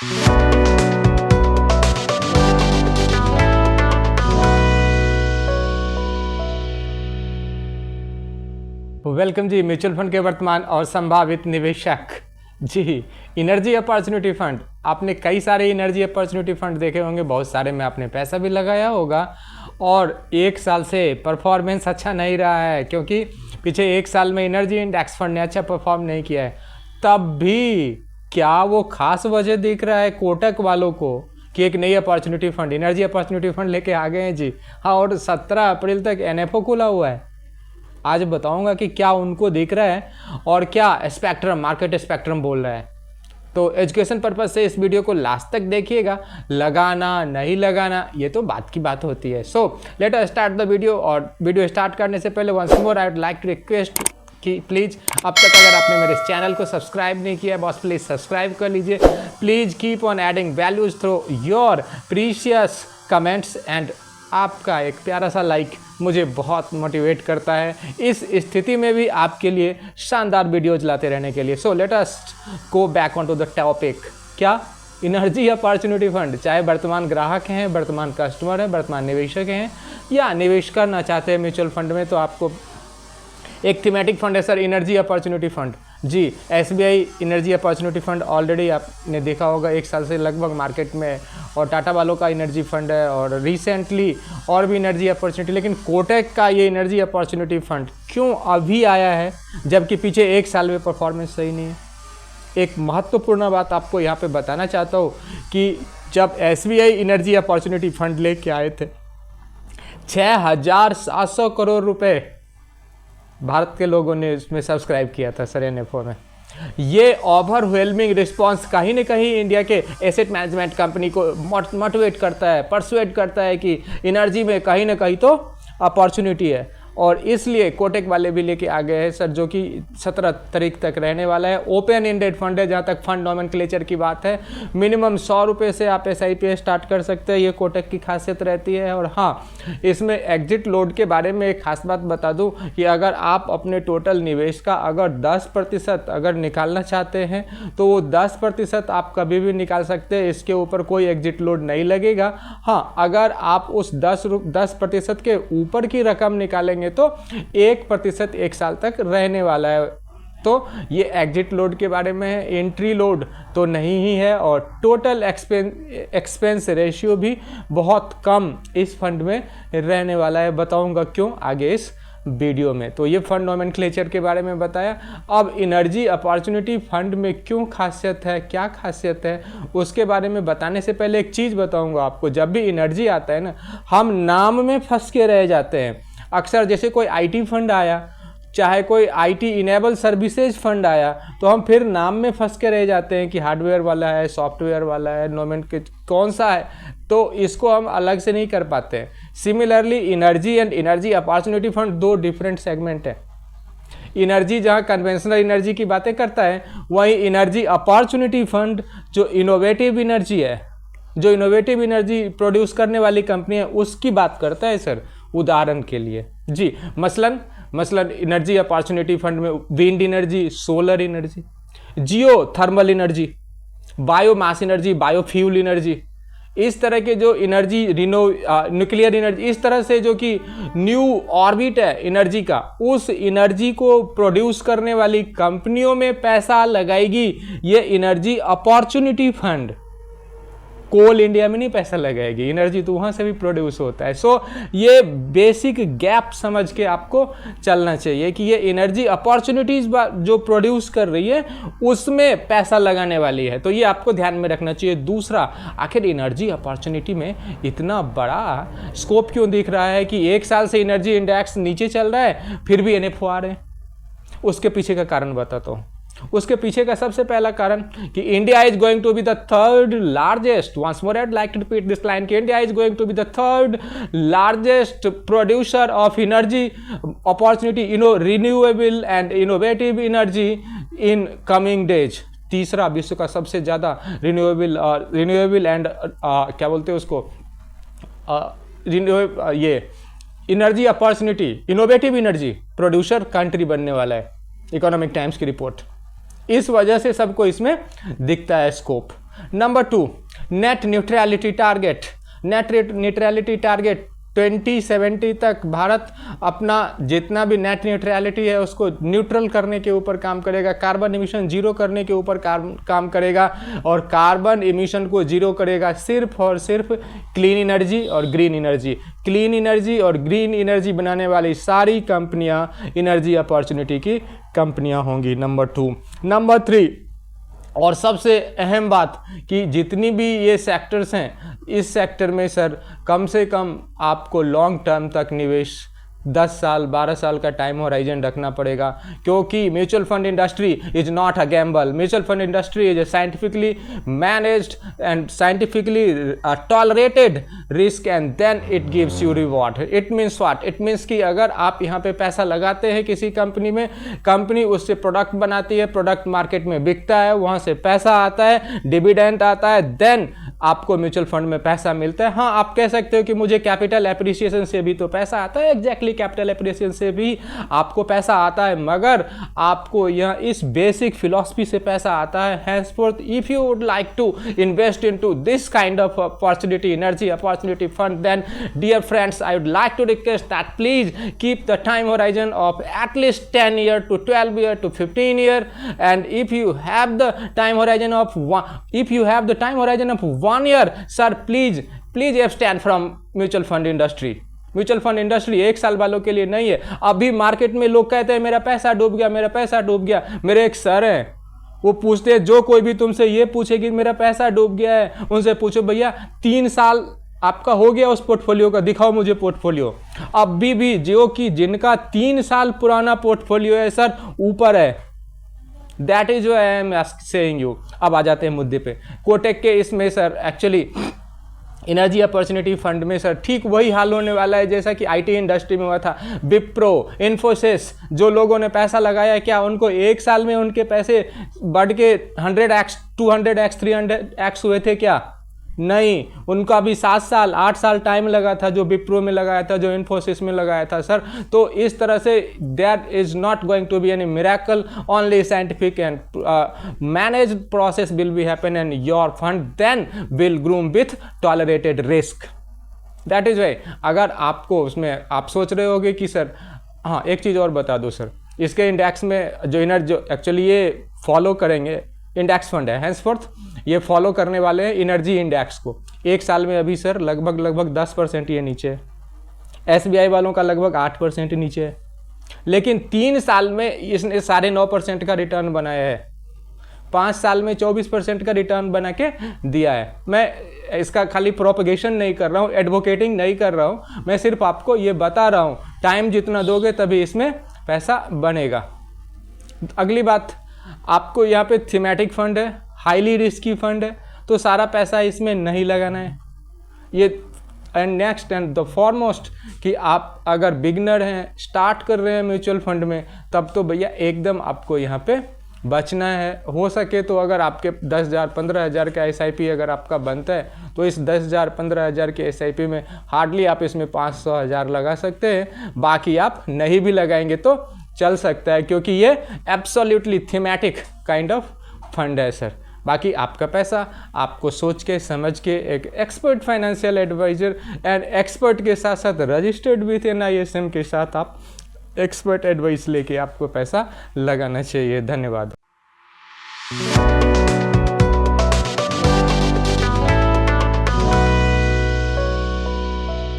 Welcome जी। Mutual fund के वर्तमान और संभावित निवेशक जी, इनर्जी अपॉर्चुनिटी फंड। आपने कई सारे इनर्जी अपॉर्चुनिटी फंड देखे होंगे, बहुत सारे में आपने पैसा भी लगाया होगा और एक साल से परफॉर्मेंस अच्छा नहीं रहा है क्योंकि पीछे एक साल में इनर्जी इंडेक्स फंड ने अच्छा परफॉर्म नहीं किया है। तब भी क्या वो खास वजह दिख रहा है कोटक वालों को कि एक नई opportunity fund, energy opportunity fund लेके आ गए हैं जी। हाँ, और 17 अप्रैल तक NFO खुला हुआ है। आज बताऊंगा कि क्या उनको दिख रहा है और क्या स्पेक्ट्रम, मार्केट स्पेक्ट्रम बोल रहा है। तो एजुकेशन पर्पज से इस वीडियो को लास्ट तक देखिएगा। लगाना नहीं लगाना ये तो बात की बात होती है। So let us start the video. और वीडियो स्टार्ट करने से पहले once more I would like to request कि प्लीज़ अब तक अगर आपने मेरे इस चैनल को सब्सक्राइब नहीं किया बॉस, प्लीज़ सब्सक्राइब कर लीजिए। Please keep on adding values through your precious comments and आपका एक प्यारा सा लाइक मुझे बहुत मोटिवेट करता है इस स्थिति में भी आपके लिए शानदार वीडियोज लाते रहने के लिए। So let us go back on to the topic. क्या इनर्जी अपॉर्चुनिटी फंड, चाहे वर्तमान ग्राहक हैं, वर्तमान कस्टमर हैं, वर्तमान निवेशक हैं या निवेश करना चाहते हैं म्यूचुअल फंड में, तो आपको एक थीमेटिक फंड है सर, इनर्जी अपॉर्चुनिटी फंड जी। SBI energy opportunity fund already आपने देखा होगा एक साल से लगभग मार्केट में, और टाटा वालों का इनर्जी फंड है और रिसेंटली और भी इनर्जी अपॉर्चुनिटी। लेकिन कोटक का ये इनर्जी अपॉर्चुनिटी फंड क्यों अभी आया है जबकि पीछे एक साल में परफॉर्मेंस सही नहीं है? एक महत्वपूर्ण बात आपको यहाँ पे बताना चाहता हूँ कि जब SBI इनर्जी अपॉर्चुनिटी फंड लेके आए थे 6,700 करोड़ रुपए भारत के लोगों ने इसमें सब्सक्राइब किया था सर NFO में। ये ओवरवेलमिंग रिस्पांस कहीं न कहीं इंडिया के एसेट मैनेजमेंट कंपनी को मोटिवेट करता है, परसुएट करता है कि इनर्जी में कहीं ना कहीं तो अपॉर्चुनिटी है। और इसलिए कोटक वाले भी लेके आ गए हैं सर, जो कि 17 तारीख तक रहने वाला है। ओपन एंडेड फंड है जहाँ तक फंड नॉमेनक्लेचर की बात है। मिनिमम 100 रुपये से आप SIP स्टार्ट कर सकते हैं, ये कोटक की खासियत रहती है। और हाँ, इसमें एग्जिट लोड के बारे में एक खास बात बता दूं कि अगर आप अपने टोटल निवेश का अगर 10% अगर निकालना चाहते हैं तो वो 10% आप कभी भी निकाल सकते हैं, इसके ऊपर कोई एग्जिट लोड नहीं लगेगा। हाँ, अगर आप उस 10% के ऊपर की रकम निकालेंगे तो 1% एक साल तक रहने वाला है। तो ये एग्जिट लोड के बारे में है, एंट्री लोड तो नहीं ही है। और टोटल एक्सपेंस रेशियो भी बहुत कम इस फंड में रहने वाला है। बताऊंगा क्यों आगे इस वीडियो में। तो ये फंड नॉमेनक्लेचर के बारे में बताया। अब इनर्जी अपॉर्चुनिटी फंड में क्यों खासियत है, क्या खासियत है, उसके बारे में बताने से पहले एक चीज़ बताऊंगा आपको। जब भी इनर्जी आता है ना, हम नाम में फंस के रह जाते हैं अक्सर। जैसे कोई IT फंड आया, चाहे कोई IT इनेबल सर्विसेज फंड आया, तो हम फिर नाम में फंस के रह जाते हैं कि हार्डवेयर वाला है, सॉफ्टवेयर वाला है, कौन सा है, तो इसको हम अलग से नहीं कर पाते हैं। Similarly energy and energy opportunity fund दो डिफरेंट सेगमेंट है। इनर्जी जहाँ कन्वेंशनल इनर्जी की बातें करता है, वहीं इनर्जी अपॉर्चुनिटी फंड जो इनोवेटिव इनर्जी है, जो इनोवेटिव एनर्जी प्रोड्यूस करने वाली कंपनी है, उसकी बात करता है सर। उदाहरण के लिए जी, मसलन इनर्जी अपॉर्चुनिटी फंड में wind energy, solar energy, geothermal energy, biomass energy, biofuel energy, इस तरह के जो एनर्जी, न्यूक्लियर एनर्जी, इस तरह से जो कि न्यू ऑर्बिट है एनर्जी का, उस एनर्जी को प्रोड्यूस करने वाली कंपनियों में पैसा लगाएगी ये एनर्जी अपॉर्चुनिटी फंड। कोल इंडिया में नहीं पैसा लगाएगी, एनर्जी तो वहाँ से भी प्रोड्यूस होता है। सो ये बेसिक गैप समझ के आपको चलना चाहिए कि ये एनर्जी अपॉर्चुनिटीज जो प्रोड्यूस कर रही है उसमें पैसा लगाने वाली है, तो ये आपको ध्यान में रखना चाहिए। दूसरा, आखिर एनर्जी अपॉर्चुनिटी में इतना बड़ा स्कोप क्यों दिख रहा है कि एक साल से एनर्जी इंडेक्स नीचे चल रहा है फिर भी NFO आ रहे हैं? उसके पीछे का कारण बताता हूँ। उसके पीछे का सबसे पहला कारण कि India is going to be the third largest, once more I would like to repeat this line, कि India is going to be the third largest producer of energy opportunity, renewable and innovative energy in coming days. तीसरा, विश्व का सबसे ज़्यादा renewable and क्या बोलते हैं उसको, ये energy opportunity, innovative energy producer country बनने वाला है, इकोनॉमिक टाइम्स की रिपोर्ट। इस वजह से सबको इसमें दिखता है scope. Number 2, net neutrality target. Net neutrality target 2070 तक भारत अपना जितना भी नेट न्यूट्रलिटी है उसको न्यूट्रल करने के ऊपर काम करेगा, कार्बन इमिशन जीरो करने के ऊपर काम करेगा, और कार्बन इमिशन को जीरो करेगा सिर्फ और सिर्फ क्लीन एनर्जी और ग्रीन एनर्जी। क्लीन एनर्जी और ग्रीन एनर्जी बनाने वाली सारी कंपनियां एनर्जी अपॉर्चुनिटी की कंपनियां होंगी। नंबर 2। नंबर 3 और सबसे अहम बात कि जितनी भी ये सेक्टर्स हैं, इस सेक्टर में सर कम से कम आपको लॉन्ग टर्म तक निवेश 10 साल 12 साल का टाइम होराइजन रखना पड़ेगा, क्योंकि mutual fund industry is not a gamble. Mutual fund industry is a scientifically managed and scientifically tolerated risk and then it gives you reward. It means what? It means कि अगर आप यहाँ पे पैसा लगाते हैं किसी कंपनी में, कंपनी उससे प्रोडक्ट बनाती है, प्रोडक्ट मार्केट में बिकता है, वहाँ से पैसा आता है, डिविडेंड आता है, देन आपको म्यूचुअल फंड में पैसा मिलता है। हाँ, आप कह सकते हो कि मुझे कैपिटल एप्रिसिएशन से भी तो पैसा आता है। एग्जैक्टली, कैपिटल एप्रिसिएशन से भी आपको पैसा आता है, मगर आपको यह इस बेसिक फिलॉसफी से पैसा आता है। henceforth if you would like to invest into this kind of opportunity, energy opportunity fund, then dear friends, I would like to request that please keep the time horizon of at least 10 year to 12 year to 15 year, and if you have the time horizon of 1 year, sir, please abstain from mutual fund industry। Mutual fund industry 1 साल वालों के लिए नहीं है। अभी market में लोग कहते हैं मेरा पैसा डूब गया, मेरा पैसा डूब गया। मेरे एक सर हैं, वो पूछते हैं, जो कोई भी तुमसे ये पूछे कि मेरा पैसा डूब गया है, उनसे पूछो भैया 3 साल आपका हो गया उस पोर्टफोलियो का, दिखाओ मुझे पोर्टफोलियो। अभी भी जो कि जिनका 3 साल पुराना पोर्टफोलियो है सर, ऊपर है। That is why I am saying you. अब आ जाते हैं मुद्दे पे। कोटक के इसमें sir actually energy opportunity fund में सर ठीक वही हाल होने वाला है जैसा कि आईटी इंडस्ट्री में हुआ था। विप्रो, इन्फोसिस, जो लोगों ने पैसा लगाया, क्या उनको 1 साल में उनके पैसे बढ़ के 100x 200x 300x हुए थे? क्या नहीं, उनका भी 7 साल 8 साल टाइम लगा था, जो विप्रो में लगाया था, जो इन्फोसिस में लगाया था सर। तो इस तरह से that is not going to be any miracle, only scientific and managed process will be happen and your fund then will groom with tolerated risk. That is why अगर आपको उसमें आप सोच रहे होगे कि सर, हाँ एक चीज़ और बता दो सर, इसके इंडेक्स में जो एक्चुअली ये फॉलो करेंगे, इंडेक्स फंड है, हैंसफोर्थ ये फॉलो करने वाले हैं एनर्जी इंडेक्स को। 1 साल में अभी सर लगभग 10% ये नीचे है। एसबीआई वालों का लगभग 8% नीचे है, लेकिन 3 साल में इसने 9.5% का रिटर्न बनाया है, 5 साल में 24% का रिटर्न बना के दिया है। मैं इसका खाली प्रोपगेशन नहीं कर रहा हूँ, एडवोकेटिंग नहीं कर रहा हूँ, मैं सिर्फ आपको ये बता रहा हूँ, टाइम जितना दोगे तभी इसमें पैसा बनेगा। अगली बात, आपको यहाँ पे थीमेटिक फंड है, हाईली रिस्की फंड है, तो सारा पैसा इसमें नहीं लगाना है। ये and next and the foremost कि आप अगर बिगनर हैं, स्टार्ट कर रहे हैं म्यूचुअल फंड में, तब तो भैया एकदम आपको यहाँ पे बचना है। हो सके तो अगर आपके 10,000 15,000 का SIP अगर आपका बनता है, तो इस 10,000 15,000 के SIP में हार्डली आप इसमें 500,000 लगा सकते हैं, बाकी आप नहीं भी लगाएंगे तो चल सकता है, क्योंकि ये absolutely thematic kind of fund है सर। बाकी आपका पैसा आपको सोच के समझ के एक expert financial advisor and expert के साथ साथ रजिस्टर्ड विथ NISM के साथ आप एक्सपर्ट एडवाइस लेके आपको पैसा लगाना चाहिए। धन्यवाद।